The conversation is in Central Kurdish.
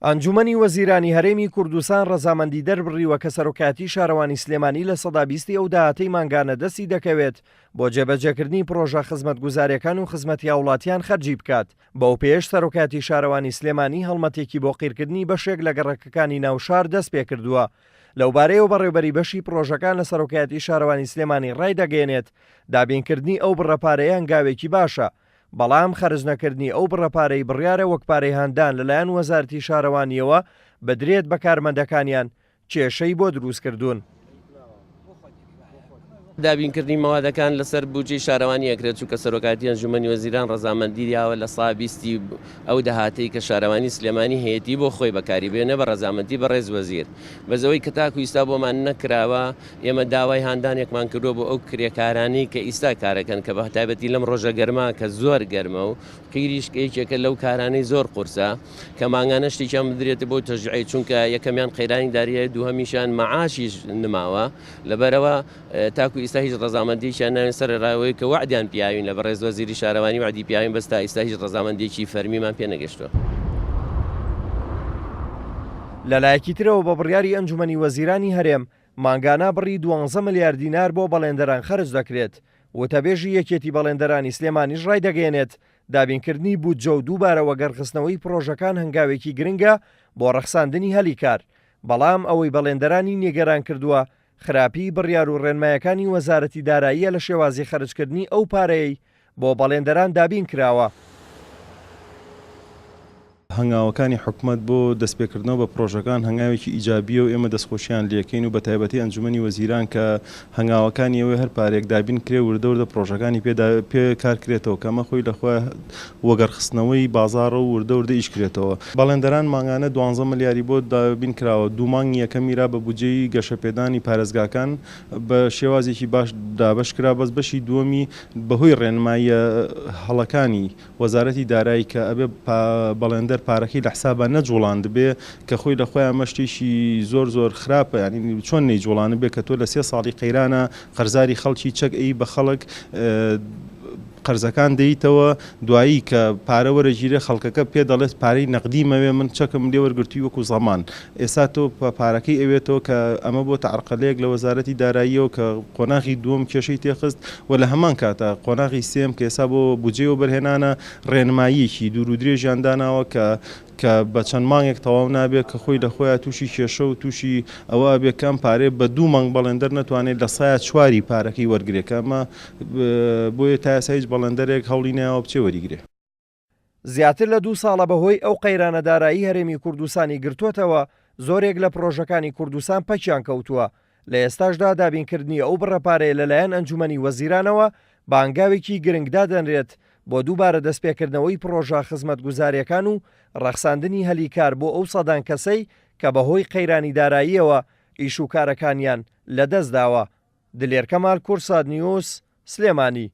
ئەنجومەنی وەزیرانی هەرێمی کوردستان ڕەزامەندی دەربڕیوە کە سەرۆکاتی شارەوانی سلێمانی لە سەدا 20 ئەو داهاتەی مانگانە دەستی دەکەوێت بۆ جێبەجێکردنی پرۆژە خزمەتگوزاریەکان و خزمەتی هاوڵاتیان خەرجی بکات. بەو پێش سەرۆکاتی شارەوانی سلێمانی هەڵمەتێکی بۆ قیرکردنی بەشێک لە گەڕەکەکانی ناوشار دەست پێ کردووە. لەوبارەیەوە بەڕێوەبەری بەشی پرۆژەکان لە سەرۆکاتی شارەوانی سلێمانی ڕای دەگەێنێت دابینکردنی ئەو بڕەپارەیە هەنگاوێکی باشە، بەڵام خەرجنەکردنی ئەو بڕەپارەی بڕیارە وەک پارەی هەندان لەلایەن وەزارەتی شارەوانیەوە بدرێت بە کارمەندەکانیان کێشەی بۆ دروستکردوون. دابینکردنی مەوادەکان لەسەر بودجەی شارەوانی ئەکرێت چونکە سەرۆکاتی ئەنجومەنی وەزیران ڕەزامەندی داوە لە سا 20 ئەو داهاتەی کە شارەوانی سلێمانی هەیەتی بۆ خۆی بەکاری بێنە بە ڕەزامەندی بە ڕێز وەزیر. بەزەوەی کە تاکو ئیستا بۆمان نەکراوە ئێمە داوای هاندانێکمان کردووە بۆ ئەو کرێکارانی کە ئیستا کارەکەن کە بە تایبەتی لەم ڕۆژە گەرما کە زۆر گەرمە و قیریش یەکێکە لەو کارانەی زۆر قورسە کە مانگانە شتێکیان بدرێت بۆ تەشجیع، چونکە یەکەمیان قەیرانی داریایە، دووهەمیشیان مەعاشیش نماوە. لەبەرەوە تاکو ئیستا هیچ ڕەزامەندییان ناوێن سەر ڕاوەیە کە وعدیان پیاوین لە بەڕێز وەزیری شارەوانی وعدی پیاوین، بەستا ئیستا هیچ ڕەزامەندێکی فەرمیمان پێ نەگەشتووە. لەلایەکی ترەوە بە بڕیاری ئەنجومەنی وەزیرانی هەرێم مانگانە بڕی 12 ملیار دینار بۆ بەڵێندەران خەرج دەکرێت. وتەبێژی یەکێتی بەڵێندەرانی سلێمانیش ڕای دەگەێنێت دابینکردنی بودجە و دووبارە وەگەڕخستنەوەی پرۆژەکان هەنگاوێکی گرنگە بۆ ڕەخساندنی هەلی کار، بەڵام ئەوەی بەڵێندەرانی نیگەران کردووە خراپی بڕیار و ڕێنمایەکانی وەزارەتی داراییە لە شێوازی خەرجکردنی ئەو پارەی بۆ بەڵێندەران دابین کراوە. هەنگاوەکانی حکومت بۆ دەستپێکردنەوە بە پرۆژەکان هەنگاوێکی ئیجابیە و ئێمە دەستخۆشیان لێکەین و بە تایبەتی ئەنجومەنی وەزیران کە هەنگاوەکانی ئەوەی هەر پارێک دابین کرێ وردەوردە پرۆژەکانی پێ کارکرێتەوە کەمە خۆی لەخوا وەگەڕخستنەوەی بازاڕە و وردەوردە ئیشکرێتەوە. بەڵێندەران مانگانە 12 ملیاری بۆ دابین کراوە. دوو مانگی یەکەمیرا بە بودجەی گەشەپێدانی پارێزگاکان بە شێوازێکی باش دابەش کرا، بەس بەشی دووەمی بەهۆی ڕێنماییە هەڵەکانی وەزارەتی دارایی کە ئەبێ بەڵێندەر پارەکەی لە حسابە نەجوڵان دەبێ کە خۆی لە خۆیان مەشتێکی زۆر خراپە، ینی چۆن نەیجوڵانە بێ کە تۆ لە 3 ساڵی قەیرانە قەرزاری خەڵکی چەک ئەی بە خەڵک قەرزەکان دەیتەوە، دوایی کە پارە وەرەگیرە خەڵکەکە پێ دەڵێت پارەی نەقدی مەوێ من چەکم لێ وەرگرتی وەکو زەمان. ئێستا تۆ پارەکەی ئەوێتەوە کە ئەمە بۆ تعرقەلەیەک لە وەزارەتی داراییەوە کە قۆناغی دووەم کێشەی تێخست و لە هەمان کاتە قۆناغی سێم کە ئێستا بۆ بودجەیەوە بەرهێنانە ڕێنماییەکی دوور و درێژیان داناوە کە بە چەند مانگێک تەواو نابێت کە خۆی لە خۆیان تووشی کێشە و تووشی ئەوە بێکەم پارێ بە 2 مانگ بەڵێندەر نەتوانێت لە سایە 4 پارەکەی وەرگێت، ئەمە بۆیە تا ئێستا هیچ بەڵێندەرێک هەوڵی نایەوە بچێ وەریگرێ. زیاتر لە 2 ساڵە بەهۆی ئەو قەیرانە دارایی هەرێمی کوردستانی گرتووەتەوە زۆرێک لە پرۆژەکانی کوردستان پەکیان کەوتووە. لە ئێستاشدا دابینکردنی ئەو بڕەپارەیە لەلایەن ئەنجومەنی وەزیرانەوە بانگاوێکی گرنگدا دەنرێت بۆ دووبارە دەستپێکردنەوەی پرۆژە خزمەتگوزاریەکان و ڕەخساندنی هەلی کار بۆ ئەو سەدان کەسەی کە بەهۆی قەیرانی داراییەوە ئیش و کارەکانیان لەدەست داوە. دلێر کەمال، کورسات نیوز، سلێمانی.